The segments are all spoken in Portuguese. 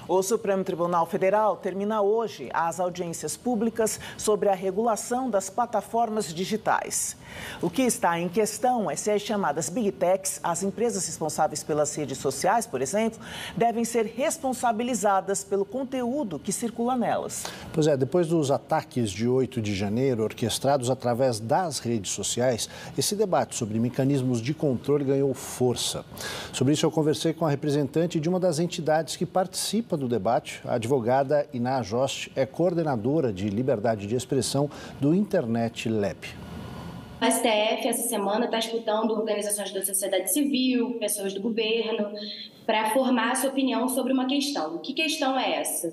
O Supremo Tribunal Federal termina hoje as audiências públicas sobre a regulação das plataformas digitais. O que está em questão é se as chamadas Big Techs, as empresas responsáveis pelas redes sociais, por exemplo, devem ser responsabilizadas pelo conteúdo que circula nelas. Pois é, depois dos ataques de 8 de janeiro, orquestrados através das redes sociais, esse debate sobre mecanismos de controle ganhou força. Sobre isso, eu conversei com a representante de uma das entidades que participa do debate. A advogada Iná Jost é coordenadora de liberdade de expressão do Internet Lab. O STF, essa semana, está escutando organizações da sociedade civil, pessoas do governo, para formar a sua opinião sobre uma questão. Que questão é essa?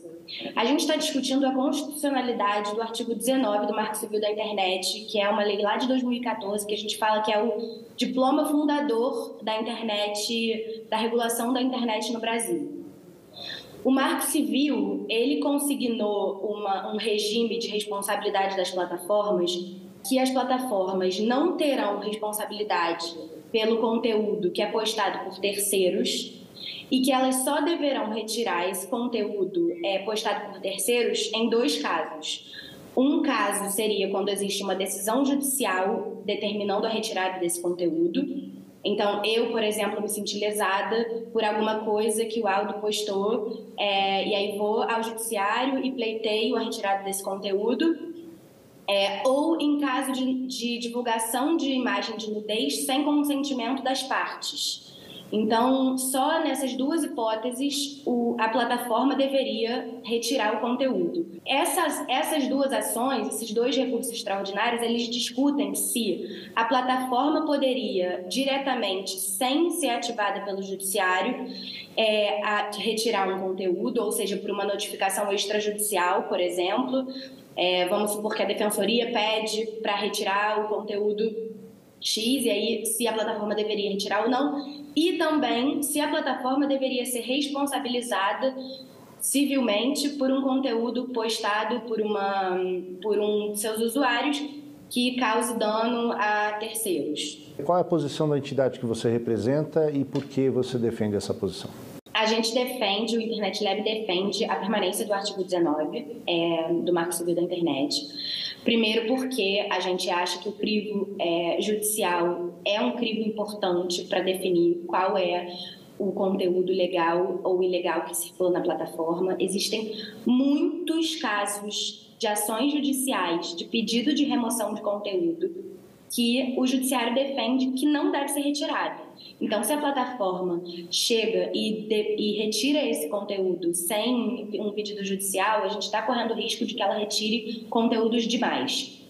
A gente está discutindo a constitucionalidade do artigo 19 do Marco Civil da Internet, que é uma lei lá de 2014, que a gente fala que é o diploma fundador da internet, da regulação da internet no Brasil. O Marco Civil, ele consignou um regime de responsabilidade das plataformas, que as plataformas não terão responsabilidade pelo conteúdo que é postado por terceiros e que elas só deverão retirar esse conteúdo postado por terceiros em 2 casos. Um caso seria quando existe uma decisão judicial determinando a retirada desse conteúdo. Então, eu, por exemplo, me senti lesada por alguma coisa que o Aldo postou, e aí vou ao judiciário e pleiteio a retirada desse conteúdo. Ou em caso de divulgação de imagem de nudez sem consentimento das partes. Então, só nessas 2 hipóteses, a plataforma deveria retirar o conteúdo. Essas 2 ações, esses 2 recursos extraordinários, eles discutem se a plataforma poderia, diretamente, sem ser ativada pelo judiciário, retirar um conteúdo, ou seja, por uma notificação extrajudicial, por exemplo. Vamos supor que a defensoria pede para retirar o conteúdo X, e aí se a plataforma deveria retirar ou não, e também se a plataforma deveria ser responsabilizada civilmente por um conteúdo postado por um de seus usuários que cause dano a terceiros. Qual é a posição da entidade que você representa e por que você defende essa posição? A gente defende, o Internet Lab defende a permanência do artigo 19 do Marco Civil da Internet. Primeiro porque a gente acha que o crivo judicial é um crivo importante para definir qual é o conteúdo legal ou ilegal que circula na plataforma. Existem muitos casos de ações judiciais de pedido de remoção de conteúdo que o judiciário defende que não deve ser retirado. Então, se a plataforma chega e retira esse conteúdo sem um pedido judicial, a gente está correndo o risco de que ela retire conteúdos demais.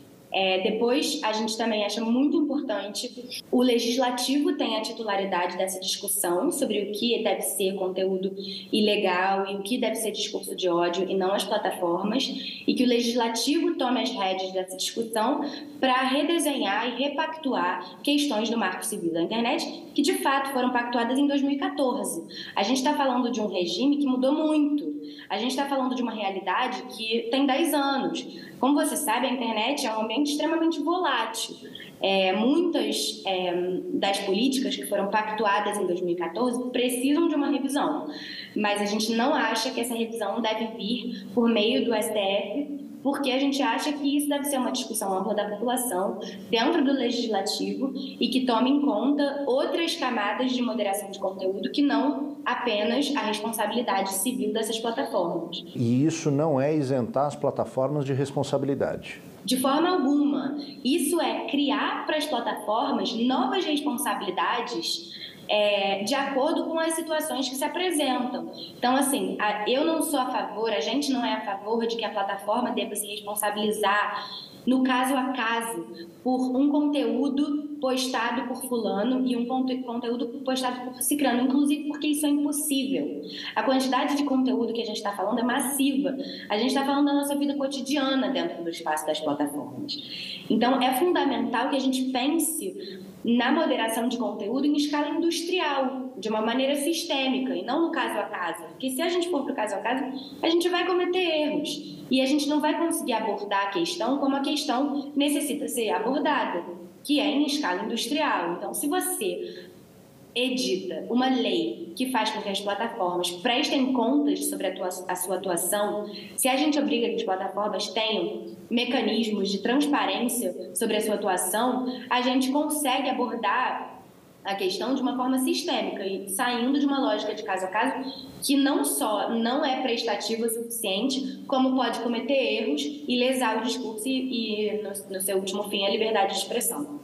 Depois, a gente também acha muito importante o legislativo tem a titularidade dessa discussão sobre o que deve ser conteúdo ilegal e o que deve ser discurso de ódio e não as plataformas, e que o legislativo tome as rédeas dessa discussão para redesenhar e repactuar questões do Marco Civil da Internet que, de fato, foram pactuadas em 2014. A gente está falando de um regime que mudou muito. A gente está falando de uma realidade que tem 10 anos. Como você sabe, a internet é um ambiente extremamente volátil. Muitas das políticas que foram pactuadas em 2014 precisam de uma revisão, mas a gente não acha que essa revisão deve vir por meio do STF, porque a gente acha que isso deve ser uma discussão ampla da população, dentro do legislativo, e que tome em conta outras camadas de moderação de conteúdo que não apenas a responsabilidade civil dessas plataformas. E isso não é isentar as plataformas de responsabilidade? De forma alguma. Isso é criar para as plataformas novas responsabilidades de acordo com as situações que se apresentam. Então, assim, eu não sou a favor, a gente não é a favor de que a plataforma deva se responsabilizar no caso a caso por um conteúdo postado por fulano e um conteúdo postado por cicrano, inclusive porque isso é impossível. A quantidade de conteúdo que a gente está falando é massiva. A gente está falando da nossa vida cotidiana dentro do espaço das plataformas. Então, é fundamental que a gente pense na moderação de conteúdo em escala industrial, de uma maneira sistêmica, e não no caso a caso. Porque se a gente for para o caso a caso, a gente vai cometer erros. E a gente não vai conseguir abordar a questão como a questão necessita ser abordada, que é em escala industrial. Então, se você edita uma lei que faz com que as plataformas prestem contas sobre a sua atuação, se a gente obriga que as plataformas tenham mecanismos de transparência sobre a sua atuação, a gente consegue abordar a questão de uma forma sistêmica e saindo de uma lógica de caso a caso que não só não é prestativa o suficiente, como pode cometer erros e lesar o discurso e no seu último fim, a liberdade de expressão.